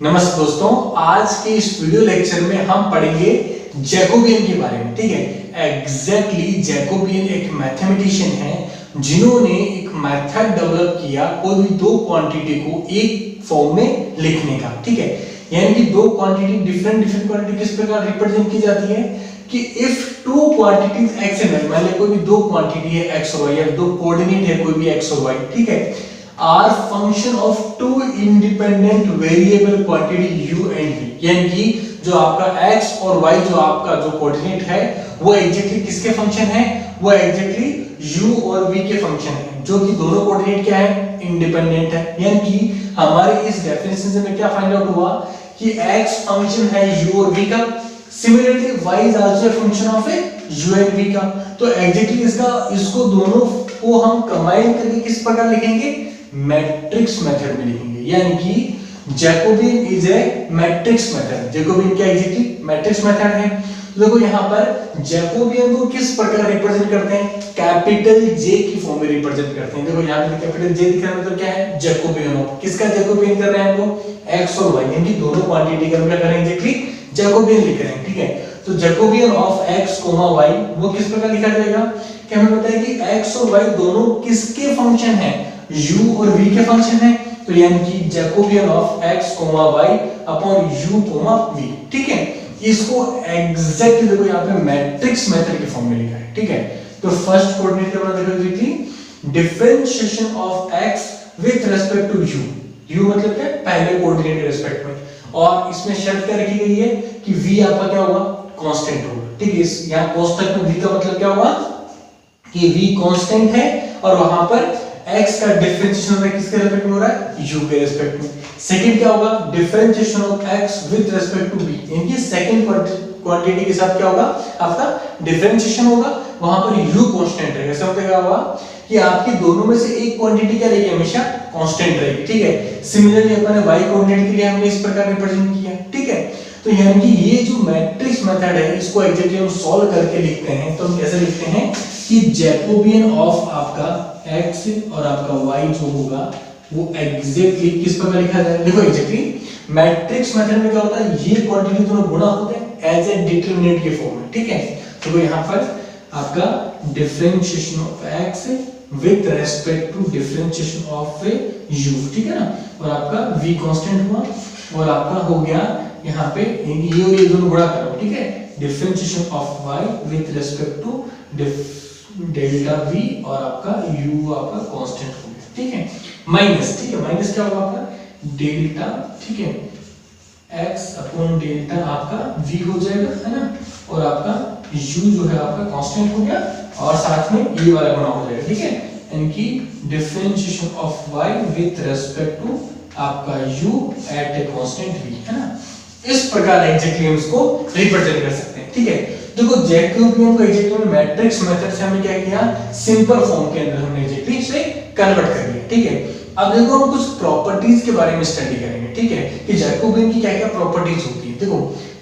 नमस्ते दोस्तों, आज के इस वीडियो लेक्चर में हम पढ़ेंगे जैकोबियन के बारे में। ठीक है, एग्जैक्टली जैकोबियन एक मैथमेटिशियन है जिन्होंने एक मेथड डेवलप किया कोई भी दो क्वांटिटी को एक फॉर्म में लिखने का। ठीक है, यानी कि दो क्वांटिटी डिफरेंट क्वांटिटी किस प्रकार रिप्रेजेंट की जाती है कि if two quantities x and y, मान लो कोई भी दो क्वांटिटी है एक्स और वाई या दो कोऑर्डिनेट है कोई भी एक्स और वाई, ठीक है, are function of two independent variable quantity u and v, यानी कि जो आपका x और y जो आपका जो कोऑर्डिनेट है वो एग्जैक्टली किसके फंक्शन है, वो एग्जैक्टली u और v के फंक्शन है, जो कि दोनों कोऑर्डिनेट क्या है, इंडिपेंडेंट है। यानी कि हमारे इस डेफिनेशन से में क्या फाइंड आउट हुआ कि x फंक्शन है u और v का, similarly y is also a function of A u and v का। तो एग्जैक्टली इसको दोनों को हम कंबाइन करके किस प्रकार लिखेंगे, मैट्रिक्स मेथड में लिखेंगे। यानी कि Jacobian is a matrix method. Jacobian क्या एग्जैक्टली मैट्रिक्स मेथड है। तो देखो यहाँ पर जैकोबियन को किस प्रकार रिप्रेजेंट करते हैं, कैपिटल जे की फॉर्म में रिप्रेजेंट करते हैं। देखो यहाँ पे कैपिटल जे दिख रहा है, मतलब क्या है, जैकोबियन ऑफ किसका जैकोबियन कर रहे हैं हम लोग, एक्स और वाई, यानी कि दोनों क्वांटिटी का हम क्या करेंगे, एग्जैक्टली जैकोबियन लिख रहे हैं। ठीक है, तो जैकोबियन ऑफ x, y वो किस प्रकार लिखा जाएगा कि हमें पता है कि x और y दोनों किसके फंक्शन हैं, u और v के फंक्शन है। तो यानी कि Jacobian of x, y upon u, v। ठीक है, इसको एग्जैक्टली देखो यहाँ पे मैट्रिक्स मेथड के फॉर्म में लिखा है। ठीक है, तो फर्स्ट कोऑर्डिनेट क्या बना, देखो exactly differentiation of x with respect to u मतलब क्या, पहले कोऑर्डिनेट के रिस्पेक्ट में, और इसमें शर्त क्या रखी गई है कि v आपका क्या होगा, कांस्टेंट होगा। ठीक है, इस यहां कांस्टेंट में v का मतलब क्या होगा कि v कांस्टेंट है और वहां पर x का डिफरेंशिएशन होगा किसके रिस्पेक्ट में हो रहा है, u के रिस्पेक्ट में। सेकंड क्या होगा, differentiation of x with respect to v, यानी कि सेकंड क्वांटिटी के साथ क्या होगा, आपका डिफरेंशिएशन होगा, वहां पर u कांस्टेंट रहेगा। इसका मतलब क्या होगा कि आपकी दोनों में से एक क्वांटिटी क्या रहेगी, हमेशा कांस्टेंट रहेगी। ठीक है, सिमिलरली अपने y कोऑर्डिनेट के लिए हमने इस प्रकार रिप्रेजेंट किया। ठीक है, तो यानी कि ये जो मैट्रिक्स मेथड है इसको एग्जैक्टली हम सॉल्व करके लिखते हैं। तो हम कैसे लिखते हैं कि जैकोबियन ऑफ आपका x और आपका y जो होगा वो एग्जैक्टली किस प्रकार लिखा जाएगा, देखो एग्जैक्टली मैट्रिक्स मेथड में क्या होता है, ये क्वांटिटी दोनों गुणा होते हैं एज ए डिटरमिनेंट के फॉर्म में। ठीक है, तो यहाँ पर आपका differentiation of x with respect to differentiation of u, ठीक है ना, और आपका v कांस्टेंट हुआ और आपका हो गया यहाँ पे ये और ये दोनों गुणा करो। ठीक है, differentiation of y with respect to delta v और आपका u आपका कांस्टेंट हो गया। ठीक है, माइनस, ठीक है, माइनस क्या होगा आपका डेल्टा, ठीक है, x अपॉन डेल्टा आपका v हो जाएगा, है ना, और आपका u जो है आपका कांस्टेंट हो गया और साथ में ये वाला गुणा हो जाएगा। ठीक है, यानी कि differentiation of y with respect to आपका u at a constant v, है ना। इस प्रकार एग्जैक्टली हम इसको रिप्रेजेंट कर सकते हैं। ठीक है, देखो जैकोबियन को एग्जैक्टली मैट्रिक्स मेथड से हमने क्या किया, सिंपल फॉर्म के अंदर हमने एग्जैक्टली इसे कन्वर्ट कर दिया। ठीक है, अब देखो हम कुछ प्रॉपर्टीज के बारे में स्टडी करेंगे। ठीक है, कि जैकोबियन की क्या-क्या प्रॉपर्टीज होती है। देखो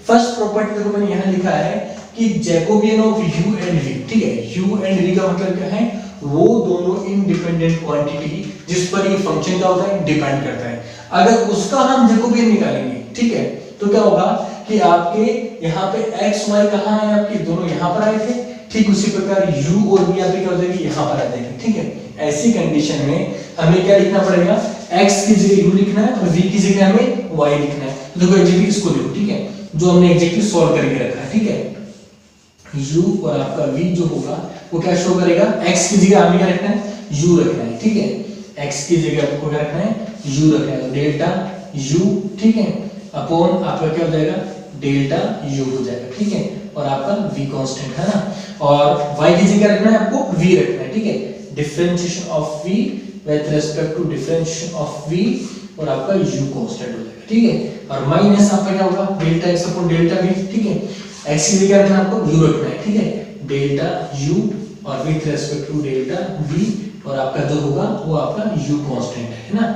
फर्स्ट प्रॉपर्टी देखो मैंने यहां लिखा है कि Jacobian of u and v। ठीक है, u एंड v का मतलब क्या है, वो दोनों इंडिपेंडेंट क्वांटिटी जिस पर ये फंक्शन क्या होता है, डिपेंड करता है, अगर उसका हम जैकोबियन निकालेंगे, ठीक है, तो क्या होगा कि आपके यहाँ पे x y कहाँ है, आपके दोनों यहाँ पर आए थे, ठीक उसी प्रकार u और v आपके क्या हो जाएगी, यहाँ पर आ जाएगी। ठीक है, ऐसी कंडीशन में हमें क्या लिखना पड़ेगा, x की जगह u लिखना है और v की जगह हमें y लिखना है। तो देखो एग्जैक्टली इसको देखो, ठीक है, जो हमने एग्जैक्टली सॉल्व करके रखा है। ठीक है, u और आपका v जो होगा वो क्या शो करेगा, x की जगह हमें क्या रखना है, u रखना है। ठीक है, x की जगह आपको क्या रखना है, u रखना है, डेल्टा u, ठीक है, अपॉन आपका क्या हो जाएगा, डेल्टा u हो जाएगा। ठीक है, और आपका v कांस्टेंट है ना, और y की जगह रखना है आपको v रखना है। ठीक है, differentiation of v with respect to differentiation of v और आपका u कांस्टेंट हो जाएगा। ठीक है, और माइनस आपका क्या होगा, delta x upon delta v। ठीक है, x की जगह रखना आपको u रखना है। ठीक है, डेल्टा u और with respect to delta v और आपका जो होगा वो आपका u कांस्टेंट है ना,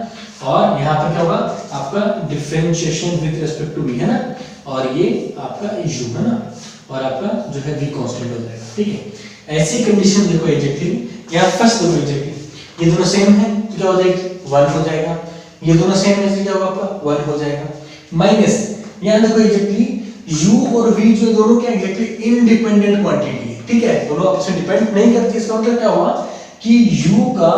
और यहाँ पर क्या होगा आपका differentiation with respect to v, है ना, और ये आपका u है ना, और आपका जो है v कांस्टेंट हो जाएगा। ठीक है, ऐसी कंडीशन देखो एग्जैक्टली यहाँ फर्स्ट देखो एग्जैक्टली ये दोनों सेम है तो क्या हो जाएगा, 1 हो जाएगा, ये दोनों सेम है तो क्या होगा आपका 1 हो जाएगा। माइनस यहाँ देखो एग्जैक्टली u और v जो दोनों क्या एग्जैक्टली इंडिपेंडेंट क्वांटिटी है, ठीक है, दोनों आपस में डिपेंड नहीं करती। इसका मतलब क्या हुआ कि u का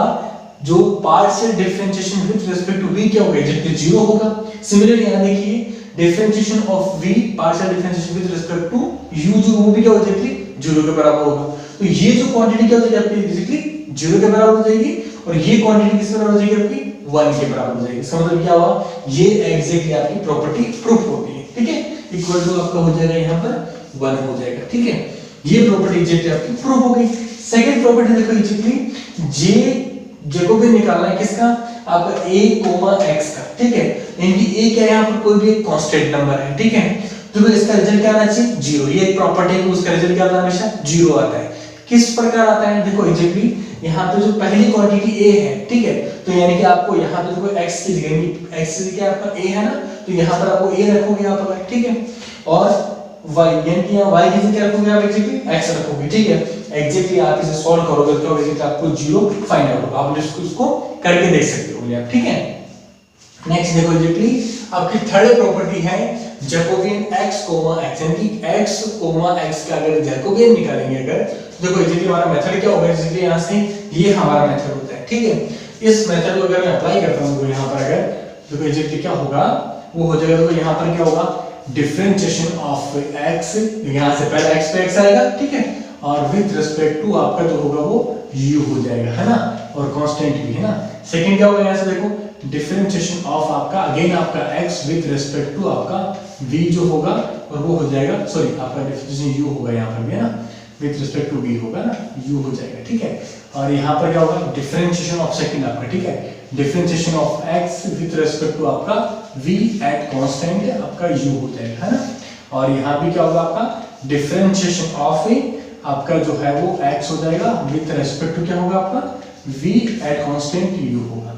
जो partial differentiation with respect to v क्या होगा, एग्जैक्टली 0 होगा। सिमिलरली यहाँ देखिए differentiation of v partial differentiation with respect to u जो वो भी क्या हो जाएगी 0 के बराबर होगा। तो ये जो क्वांटिटी क्या हो जाएगी आपकी एग्जैक्टली 0 के बराबर हो जाएगी और ये क्वांटिटी किसके बराबर हो जाएगी आपकी 1 के बराबर हो जाएगी। इसका मतलब क्या हुआ, ये एग्जैक्टली आपकी प्रॉपर्टी प्रूफ होती है, ठीक है, इक्वल टू आपका हो जाएगा यहाँ पर 1 हो जाएगा, ठीक है, ये प्रॉपर्टी एग्जैक्टली आपकी प्रूफ हो गई। सेकंड प्रॉपर्टी देखो एग्जैक्टली जे जैकोबियन निकालना है किसका, आपका a, x का, ठीक है, यानी a क्या है यहाँ पर कोई भी एक कांस्टेंट नंबर है, ठीक है, तो इसका रिजल्ट क्या आना चाहिए 0। ये एक प्रॉपर्टी है कि उसका रिजल्ट क्या आता है हमेशा 0 आता है। किस प्रकार आता है देखो एग्जैक्टली यहाँ पे जो पहली क्वांटिटी a है, ठीक है, तो यानी कि आपको यहाँ पे देखो x की जगह x की जगह आपका a है ना, तो यहाँ पर आपको a रखोगे यहाँ पर, ठीक है, और y यानी कि यहाँ y की जगह रखोगे आप एग्जैक्टली x रखोगे, ठीक है, एग्जैक्टली आप इसे सॉल्व करोगे तो एग्जैक्टली आपको 0 फाइंड आउट होगा। आप इसको करके देख सकते हो आप, ठीक है। नेक्स्ट देखो एग्जैक्टली आपकी थर्ड प्रॉपर्टी है जैकोबियन x, x यानी कि x, x का अगर जैकोबियन निकालेंगे अगर, देखो एग्जैक्टली हमारा मेथड क्या होगा, एग्जैक्टली यहां से ये हमारा मेथड होता है, ठीक है। इस मेथड को अगर मैं अप्लाई करता हूं तो यहां पर अगर देखो एग्जैक्टली क्या होगा, वो हो जाएगा, तो यहां पर क्या होगा डिफरेंशिएशन ऑफ x, यहां से पहले x पे x आएगा, ठीक है, और विद रिस्पेक्ट टू आपका जो होगा वो u हो जाएगा, है ना, और कांस्टेंट भी है ना। सेकंड क्या होगा, यहां से देखो डिफरेंशिएशन ऑफ आपका अगेन आपका x विद रिस्पेक्ट टू आपका v जो होगा, और वो हो जाएगा, सॉरी आपका डिफरेंशिएशन u होगा यहाँ पर भी, है ना, विद रिस्पेक्ट टू v होगा ना, u हो जाएगा, ठीक है। और यहाँ पर क्या होगा डिफरेंशिएशन ऑफ सेकंड आपका, ठीक है, differentiation of x with respect to आपका v एट कांस्टेंट आपका u हो जाएगा, है ना। और यहाँ भी क्या होगा आपका डिफरेंशिएशन ऑफ आपका जो है वो x हो जाएगा विद रिस्पेक्ट टू क्या होगा आपका v एट कांस्टेंट u होगा।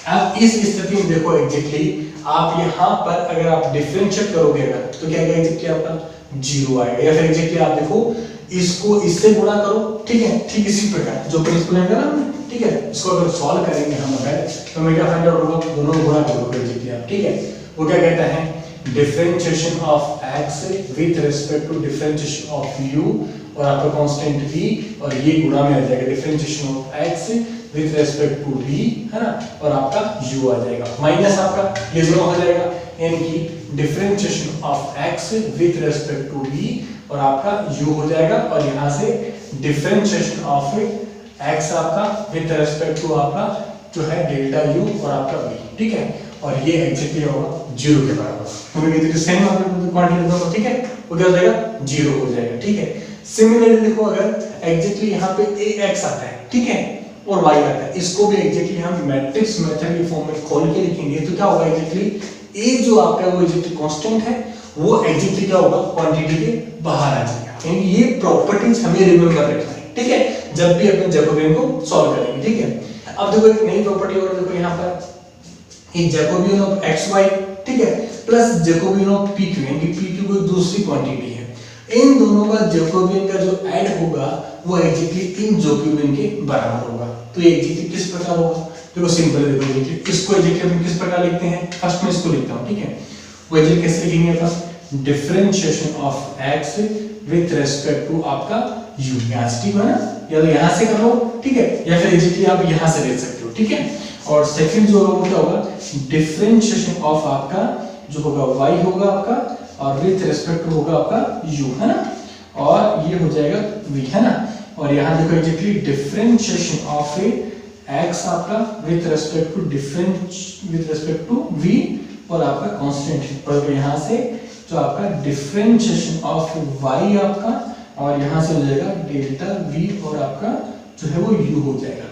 अब इस स्थिति में देखो एग्जैक्टली आप यहाँ पर अगर आप डिफरेंशिएट करोगे अगर, तो क्या आएगा एग्जैक्टली आपका 0 आएगा, या फिर एग्जैक्टली आप देखो इसको इससे गुणा करो, ठीक है, ठीक इसी प्रकार जो प्रिंसिपल है ना, ठीक है, इसको अगर सॉल्व करेंगे हम अगर, तो हमें क्या फाइंड आउट होगा, दोनों गुणा करोगे एग्जैक्टली आप, ठीक है, वो क्या कहता है differentiation of x with respect to differentiation of u और आपका कांस्टेंट v, और ये गुणा में आ जाएगा differentiation of x with respect to v, है ना, और आपका u आ जाएगा, माइनस आपका ये दोनों हो जाएगा, यानी कि differentiation of x with respect to v और आपका u हो जाएगा, और यहाँ से डिफरेंशिएशन ऑफ x आपका विद रिस्पेक्ट टू आपका जो है डेल्टा u और आपका v, ठीक है, और ये एग्जैक्टली होगा 0 के बराबर, क्योंकि ये सेम आपके क्वांटिटी दोनों, ठीक है, वो क्या हो जाएगा 0 हो जाएगा, ठीक है। सिमिलरली देखो अगर एग्जैक्टली यहाँ पे ax आता है, ठीक है, और y आता है, इसको भी एग्जैक्टली हम मैट्रिक्स मेथड के फॉर्म में खोल के लिखेंगे, तो क्या होगा एग्जैक्टली a जो आपका वो एग्जैक्टली कांस्टेंट है, वो एग्जैक्टली क्या होगा क्वांटिटी के बाहर आ जाएगा, यानी ये प्रॉपर्टीज हमें रिमेंबर रखना है, ठीक है, जब भी अपने जैकोबियन को सॉल्व करेंगे, ठीक है। अब देखो एक नई प्रॉपर्टी और देखो यहाँ पर एक जैकोबियन ऑफ xy, ठीक है, प्लस जैकोबियन ऑफ pq, यानी कि pq कोई दूसरी क्वांटिटी है, इन दोनों का जैकोबियन का जो ऐड होगा वो एग्जैक्टली इन जैकोबियन के बराबर होगा। तो ये एग्जैक्टली किस प्रकार होगा, देखो सिंपल है, देखो एग्जैक्टली इसको एग्जैक्टली हम किस प्रकार लिखते हैं, फर्स्ट में इसको लिखता हूं, ठीक है, वो एग्जैक्टली कैसे लिखेंगे अपन differentiation of x with respect to आपका u, यहां से ठीक है ना, या तो यहां से कर लो, ठीक है, या फिर एग्जैक्टली आप यहां से ले सकते हो, ठीक है। और सेकंड जो होगा वो क्या होगा डिफरेंशिएशन ऑफ आपका जो होगा y होगा आपका, और विद रिस्पेक्ट टू होगा आपका u, है ना, और ये हो जाएगा v, है ना, और यहाँ देखो एग्जैक्टली डिफरेंशिएशन ऑफ x आपका विद रिस्पेक्ट टू v और आपका कांस्टेंट, पर यहाँ से जो आपका डिफरेंशिएशन ऑफ y आपका, और यहाँ से हो जाएगा डेल्टा v और आपका जो है वो u हो जाएगा।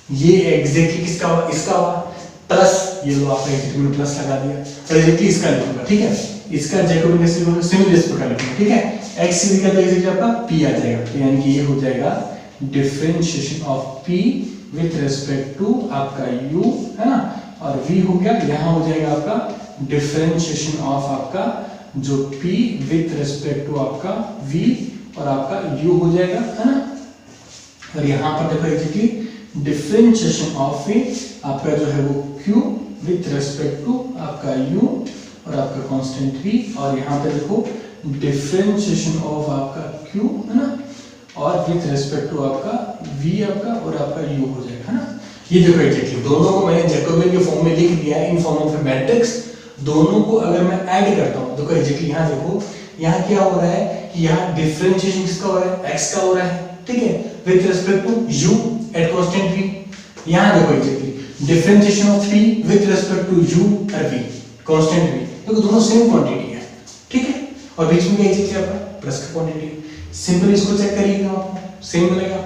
ये एग्जैक्टली किसका हुआ, इसका हुआ, प्लस ये लो आपने एग्जैक्टली में प्लस लगा दिया, तो एग्जैक्टली इसका लिखूंगा, ठीक है, इसका जैकोबियन कैसे लिखूंगा, सिमिलर इस प्रकार लिखूंगा, ठीक है, x से लिखा तो एग्जैक्टली आपका p आ जाएगा, तो यानी कि ये हो जाएगा differentiation of p with respect to आपका u, है ना, और v हो गया, यहाँ हो जाएगा आपका डिफरेंशिएशन ऑफ आपका जो p विद रिस्पेक्ट टू आपका v और आपका u हो जाएगा, है ना, और यहाँ पर देखो एग्जैक्टली डिफरेंशिएशन ऑफ आपका जो है वो q विद रिस्पेक्ट टू आपका u और आपका कांस्टेंट v, और यहाँ पे देखो डिफरेंशिएशन ऑफ आपका q है ना, और विथ रिस्पेक्ट टू आपका v आपका और आपका u हो जाएगा, है ना। ये देखो एग्जैक्टली दोनों को मैंने जैकोबियन के फॉर्म में लिख दिया है in form of A matrix. दोनों को अगर मैं ऐड करता हूँ, देखो एग्जैक्टली यहाँ देखो, यहाँ क्या हो रहा है कि यहाँ डिफरेंशिएशन किसका हो रहा है, x का हो रहा है, ठीक है, with respect to u at constant v। यहाँ देखो exactly differentiation of p with respect to u और v कांस्टेंट v, देखो दोनों सेम क्वांटिटी है, ठीक है, और बीच में क्या एग्जैक्टली आपका प्लस का क्वांटिटी। सिंपल इसको चेक करिएगा, आपको सेम मिलेगा,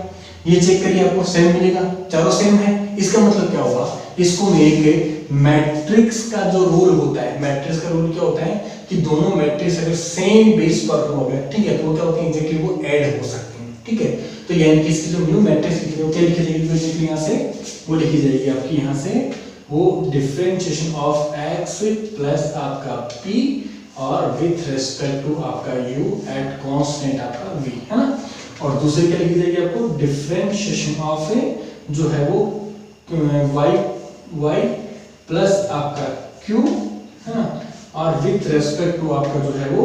ये चेक करिए आपको सेम मिलेगा, चारों सेम है। इसका मतलब क्या होगा, इसको एक मैट्रिक्स का जो रूल होता है, मैट्रिक्स का रूल क्या होता है कि दोनों मैट्रिक्स अगर सेम बेस पर हो गए, ठीक है, तो क्या होता है एग्जैक्टली वो ऐड हो सकते हैं, ठीक है। तो यानी कि इसकी जो न्यू मैट्रिक्स लिखी है वो क्या लिखी जाएगी, एग्जैक्टली यहाँ से वो लिखी जाएगी आपकी, यहाँ से वो डिफरेंशिएशन ऑफ x प्लस आपका p और विथ रिस्पेक्ट टू आपका u एट कांस्टेंट आपका v, है ना। और दूसरी क्या लिखी जाएगी आपको, डिफरेंशिएशन ऑफ जो है वो y प्लस आपका q, है ना, और विथ रिस्पेक्ट टू आपका जो है वो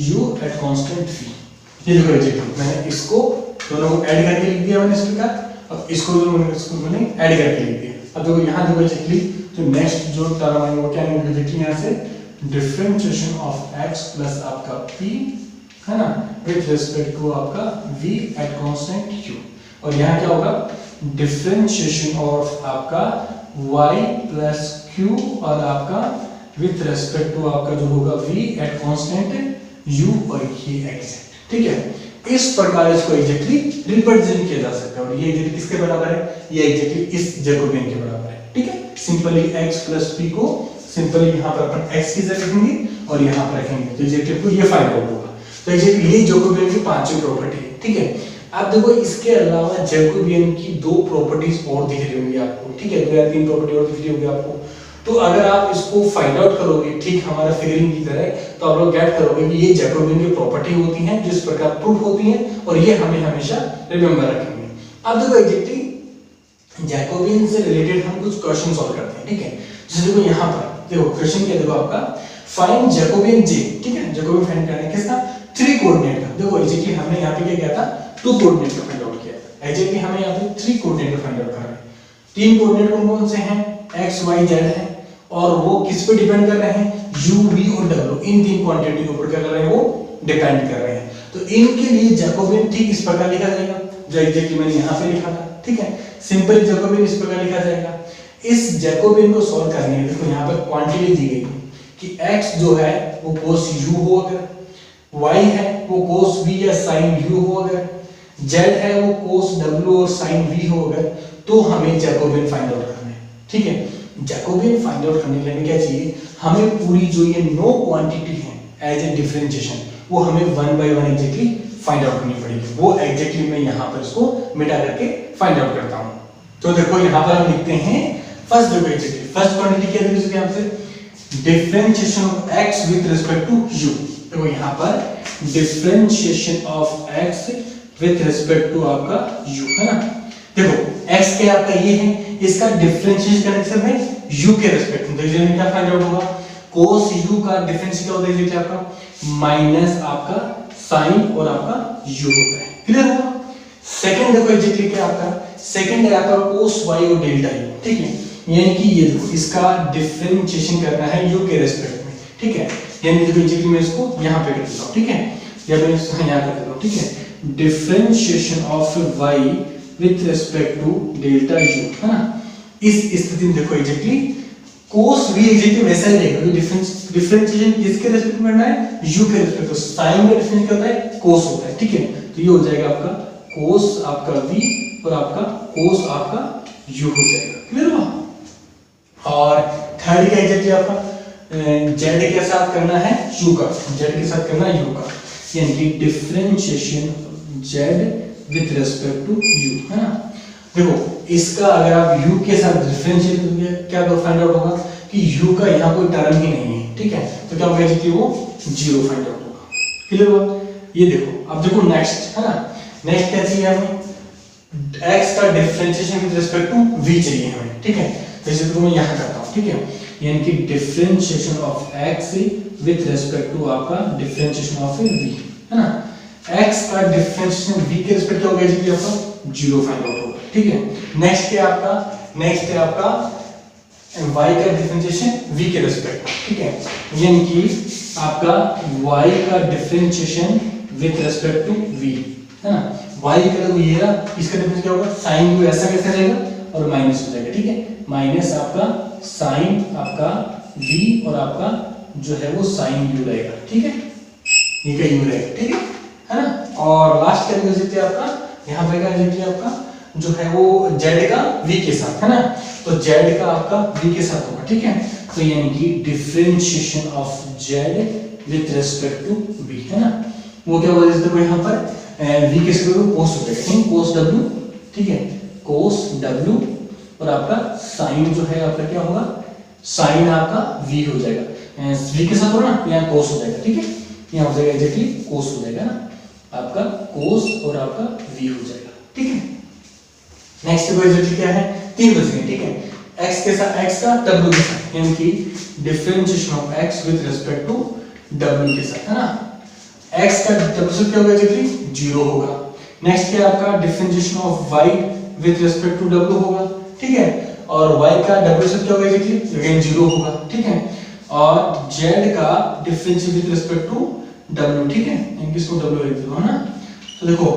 u एट कांस्टेंट v। ये देखो एग्जैक्टली मैंने इसको दोनों को ऐड करके लिख दिया मैंने इस प्रकार, अब इसको मैंने ऐड करके लिख दिया। अब देखो यहाँ देखो एग्जैक्टली तो नेक्स्ट जो टर्म है वो क्या है, एग्जैक्टली यहाँ से डिफरेंशिएशन ऑफ x प्लस आपका p, है ना, विथ रिस्पेक्ट टू आपका v एट कांस्टेंट u, और यहाँ क्या होगा डिफरेंशिएशन ऑफ आपका y प्लस q और आपका विथ रिस्पेक्ट टू आपका जो होगा v एट कांस्टेंट u, और ये एग्जैक्ट, ठीक है। इस प्रकार इसको एग्जैक्टली रिप्रेजेंट किया जा सकता है, और ये एग्जैक्टली किसके बराबर है, ये एग्जैक्टली इस जैकोबियन के बराबर है, ठीक है। सिंपली x प्लस p को सिंपली यहाँ पर अपन x की जगह रखेंगे और यहाँ पर रखेंगे, तो एग्जैक्टली को ये फाइंड आउट होगा। तो एग्जैक्टली ये जैकोबियन की पांचवी प्रॉपर्टी है, ठीक है। अब देखो इसके अलावा जैकोबियन की दो प्रॉपर्टीज और दिख रही होंगी आपको, ठीक है, दो या तीन प्रॉपर्टी और दिख रही होंगी आपको। तो अगर आप इसको फाइंड आउट करोगे ठीक हमारा फिगरिंग की तरह, तो आप लोग गेट करोगे कि ये जैकोबियन की प्रॉपर्टी होती हैं, जिस प्रकार प्रूफ होती हैं, और ये हमें हमेशा रिमेंबर रखेंगे। अब देखो एग्जैक्टली जैकोबियन से रिलेटेड हम कुछ क्वेश्चन सॉल्व करते हैं, ठीक है। जैसे देखो यहाँ पर देखो क्वेश्चन क्या, देखो आपका फाइंड जैकोबियन j, ठीक है, जैकोबियन फाइंड करना है किसका, 3 कोऑर्डिनेट का। देखो एग्जैक्टली हमने यहाँ पे क्या किया था, 2 कोऑर्डिनेट का फाइंड आउट किया था, एग्जैक्टली हमें यहाँ पे 3 कोऑर्डिनेट का फाइंड आउट करना है। 3 कोऑर्डिनेट कौन-कौन से हैं, x y z है, और वो किस पे डिपेंड कर रहे हैं, u v और w, इन तीन क्वांटिटी के ऊपर क्या कर रहे हैं, वो डिपेंड कर रहे हैं। तो इनके लिए जैकोबियन ठीक इस प्रकार लिखा जाएगा जो एग्जैक्टली मैंने यहाँ पे लिखा था, ठीक है। सिंपल जैकोबियन इस प्रकार लिखा जाएगा। इस जैकोबियन को सॉल्व करने है, देखो यहाँ पर क्वांटिटी दी गई कि x जो है वो cos u हो, अगर y है वो cos v या sin u हो, अगर z है वो cos w और sin v हो, अगर तो हमें जैकोबियन फाइंड आउट करना है, ठीक है। जैकोबियन फाइंड आउट करने के लिए हमें क्या चाहिए, हमें पूरी जो ये नो क्वांटिटी है एज ए डिफरेंशिएशन, वो हमें 1 बाय 1 एग्जैक्टली फाइंड आउट करनी पड़ेगी। वो एग्जैक्टली मैं यहाँ पर इसको मिटा करके फाइंड आउट करता हूँ। तो देखो यहाँ पर हम लिखते हैं फर्स्ट, देखो एग्जैक्टली फर्स्ट क्वांटिटी क्या दी यहाँ से, differentiation of x with respect to u। देखो यहाँ पर differentiation of x with respect to आपका u, है ना। देखो x क्या आपका ये है, इसका डिफरेंशिएशन कनेक्शन है u के रिस्पेक्ट में, तो इसमें क्या फाइंड आउट होगा, cos u का डिफरेंशिएशन क्या होता है एग्जैक्टली आपका माइनस आपका sin और आपका u होता है, क्लियर हुआ। सेकंड देखो एग्जैक्टली क्या आपका, सेकंड है आपका cos y और डेल्टा u, ठीक है। यानी कि ये देखो इसका डिफरेंशिएशन करना है u के रिस्पेक्ट में, ठीक है। यानी देखो एग्जैक्टली मैं इसको यहाँ पे कर देता हूँ, ठीक है, या मैं इसको यहाँ कर देता हूँ, ठीक है। Differentiation of y with respect to delta u, है ना। इस स्थिति में देखो एग्जैक्टली cos v एग्जैक्टली वैसा ही रहेगा, डिफरेंशिएशन किसके रिस्पेक्ट में करना है, u के रिस्पेक्ट, तो sin का डिफरेंशिएशन क्या होता है, cos होता है, ठीक है। तो ये हो जाएगा आपका cos आपका v और आपका cos आपका u हो जाएगा, क्लियर हुआ। और थर्ड क्या एग्जैक्टली आपका z के साथ करना है u का, z के साथ करना है u का, यानी कि differentiation z with respect to u, है ना। देखो इसका अगर आप u के साथ डिफरेंशिएट करोगे क्या फाइंड आउट होगा कि u का यहाँ कोई टर्म ही नहीं है, ठीक है, तो क्या होगा कि वो 0 फाइंड आउट होगा, क्लियर हुआ। ये देखो अब देखो नेक्स्ट, है ना, नेक्स्ट क्या चाहिए हमें, x का differentiation with respect to v चाहिए हमें, ठीक है। जैसे तो मैं यहाँ करता हूँ, ठीक है, यानी कि differentiation of x with respect to आपका डिफरेंशिएशन ऑफ v, है ना। x का डिफरेंशिएशन v के रिस्पेक्ट क्या होगा जी, आपका 0 फाइंड आउट होगा, ठीक है। नेक्स्ट है आपका y का डिफरेंशिएशन v के रिस्पेक्ट, ठीक है, यानी कि आपका y का differentiation with respect to v, है ना। y का तो ये रहा, इसका डिफरेंस क्या होगा, sin u ऐसा कैसे रहेगा और माइनस हो जाएगा, ठीक है, माइनस आपका sin आपका v और आपका जो है वो sin u रहेगा, ठीक है, ये का u रहेगा, ठीक है ना। और लास्ट क्या निकल आपका यहाँ पे क्या निकल आपका जो है वो z का v के साथ, है ना, तो z का आपका v के साथ होगा, ठीक है। तो यानी कि differentiation of z with respect to v, है ना, वो क्या होगा जैसे यहाँ पर v के साथ cos हो जाएगा, ठीक, cos w, ठीक है, cos w और आपका sin जो है आपका क्या होगा, sin आपका v हो जाएगा, v के साथ होगा ना, यहाँ cos हो जाएगा, ठीक है, यहाँ हो जाएगा एग्जैक्टली cos हो जाएगा ना, आपका cos और आपका v हो जाएगा, ठीक है। नेक्स्ट इक्वेशन क्या है, 3 बच गए, ठीक है, x के साथ x का w के साथ, यानी कि differentiation of x with respect to w के साथ, है ना। x का w से क्या होगा एग्जैक्टली 0 होगा। नेक्स्ट क्या आपका differentiation of y with respect to w होगा, ठीक है, और y का w से क्या होगा एग्जैक्टली अगेन 0 होगा, ठीक है, और z का differentiation with respect to w, ठीक है, इनकी इसको w लिख दो, है ना। तो देखो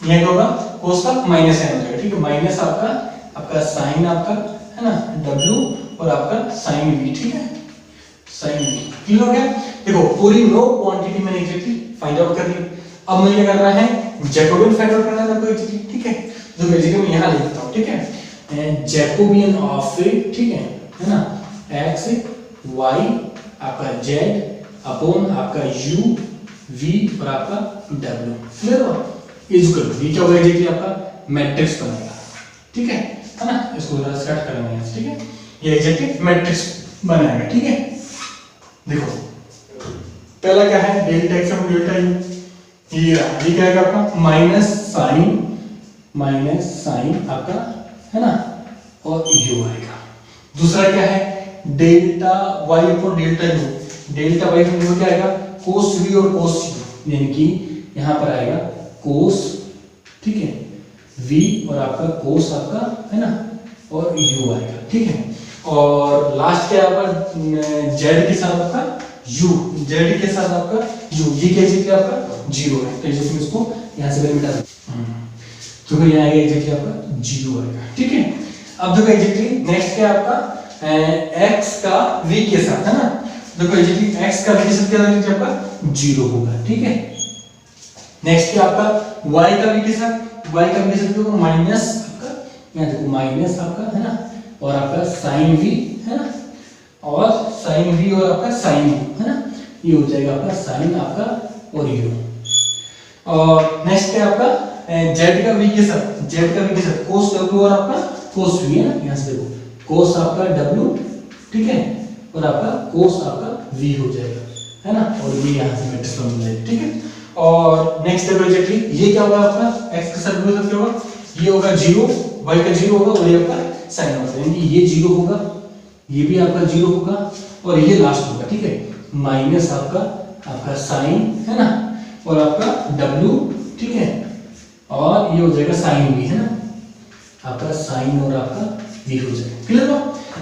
ये क्या होगा, cos का माइनस साइन हो जाएगा, ठीक है, माइनस आपका sin आपका, है ना, w और आपका sin v, ठीक है, sin v क्लियर हो गया। देखो पूरी नो क्वांटिटी मैंने एग्जैक्टली फाइंड आउट कर ली। अब मुझे क्या करना है, जैकोबियन फाइंड आउट करना है आपको एग्जैक्टली, ठीक है, तो बेसिकली मैं यहां लिखता हूं, ठीक है, जैकोबियन ऑफ, ठीक है ना, x y आपका z अपॉन आपका u v और आपका w, क्लियर हो, इक्वल ये क्या होगा एग्जैक्टली आपका मैट्रिक्स बनेगा, ठीक है ना, इसको जरा सेट कर लेंगे, ठीक है, ये एग्जैक्टली मैट्रिक्स बनाएगा, ठीक है। देखो पहला क्या है, डेल्टा x और डेल्टा u, ये क्या है आपका माइनस साइन आपका, है ना, और u आएगा। दूसरा क्या है, डेल्टा y और डेल्टा u, डेल्टा y में क्या आएगा, cos v और cos u, यानी कि यहां पर आएगा cos, ठीक है, v और आपका cos आपका, है ना, और u आएगा, ठीक है। और लास्ट क्या है आपका z के साथ आपका u, z के साथ आपका u, ये क्या एग्जैक्टली आपका 0 है, तो इसमें इसको यहां से मिटा दो, तो फिर यहां आएगा एग्जैक्टली आपका 0 आएगा, ठीक है। अब देखो एग्जैक्टली नेक्स्ट क्या आपका x का v के साथ, है ना, देखो एग्जैक्टली x का v के साथ क्या आएगा आपका 0 होगा, ठीक है। नेक्स्ट क्या आपका y का v के साथ, y का v के साथ होगा माइनस आपका, यहां देखो माइनस आपका, है ना, और आपका sin v, है ना, और sin v और आपका sin u, है ना, ये हो जाएगा आपका sin आपका और u। और नेक्स्ट क्या आपका z का v के साथ cos w और आपका cos v, है ना, यहां से देखो cos आपका w, ठीक है, और आपका cos आपका v हो जाएगा, है ना, और ये यहां से मैट्रिक्स बन जाएगा, ठीक है। और नेक्स्ट है एग्जैक्टली ये क्या होगा आपका x के साथ w क्या होगा, ये होगा 0, y का 0 होगा और ये आपका sin होगा, यानी ये 0 होगा, ये भी आपका 0 होगा और ये लास्ट होगा, ठीक है, माइनस आपका sin, है ना, और आपका w, ठीक है, और ये हो जाएगा sin v, है ना, आपका sin और आपका v हो जाएगा, क्लियर हो।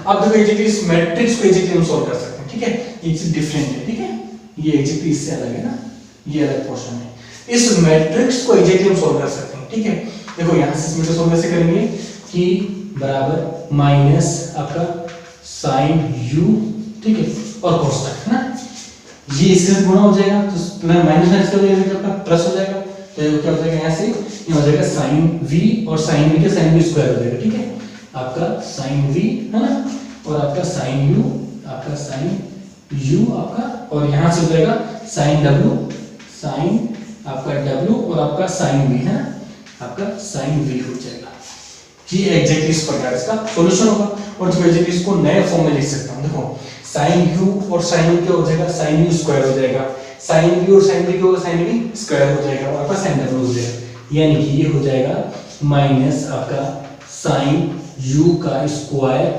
अब देखो एग्जैक्टली इस मैट्रिक्स को एग्जैक्टली हम सॉल्व कर सकते हैं, ठीक है, ये चीज डिफरेंट है, ठीक है, ये एग्जैक्टली इससे अलग है ना, ये अलग पोर्शन है, इस मैट्रिक्स को एग्जैक्टली हम सॉल्व कर सकते हैं, ठीक है। देखो यहां से इसमें सॉल्व कैसे करेंगे कि बराबर माइनस आपका sin u, ठीक है, और cos तक, है ना, ये इसके साथ गुणा हो जाएगा तो माइनस माइनस कर देंगे आपका प्लस हो जाएगा, तो ये क्या हो जाएगा यहां से ये हो जाएगा sin v और sin v का sin v स्क्वायर हो जाएगा, ठीक है, आपका sin v, है ना, और आपका sin u, आपका sin u आपका, और यहां से हो जाएगा sin w, sin आपका w और आपका sin v, है ना, आपका sin v हो जाएगा। ये एग्जैक्टली इस प्रकार इसका सॉल्यूशन होगा। और जो एग्जैक्टली इसको नए फॉर्म में लिख सकता हूं, देखो sin u और sin u क्या हो जाएगा, sin u स्क्वायर हो जाएगा, sin v और sin v क्या होगा, sin v स्क्वायर हो जाएगा, और आपका sin w हो जाएगा, यानी कि ये हो जाएगा माइनस आपका sin u का स्क्वायर,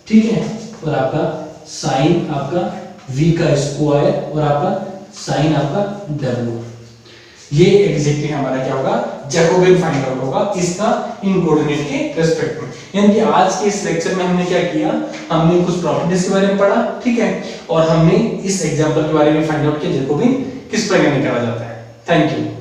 ठीक है, और आपका साइन आपका v का स्क्वायर और आपका साइन आपका w। ये एग्जैक्टली हमारा क्या होगा, जैकोबियन फाइंड आउट होगा इसका इन कोऑर्डिनेट के रिस्पेक्ट में। यानी कि आज के इस लेक्चर में हमने क्या किया, हमने कुछ प्रॉपर्टीज के बारे में पढ़ा, ठीक है, और हमने इस एग्जांपल के बारे में फाइंड आउट किया जैकोबियन किस प्रकार निकाला जाता है। Thank you.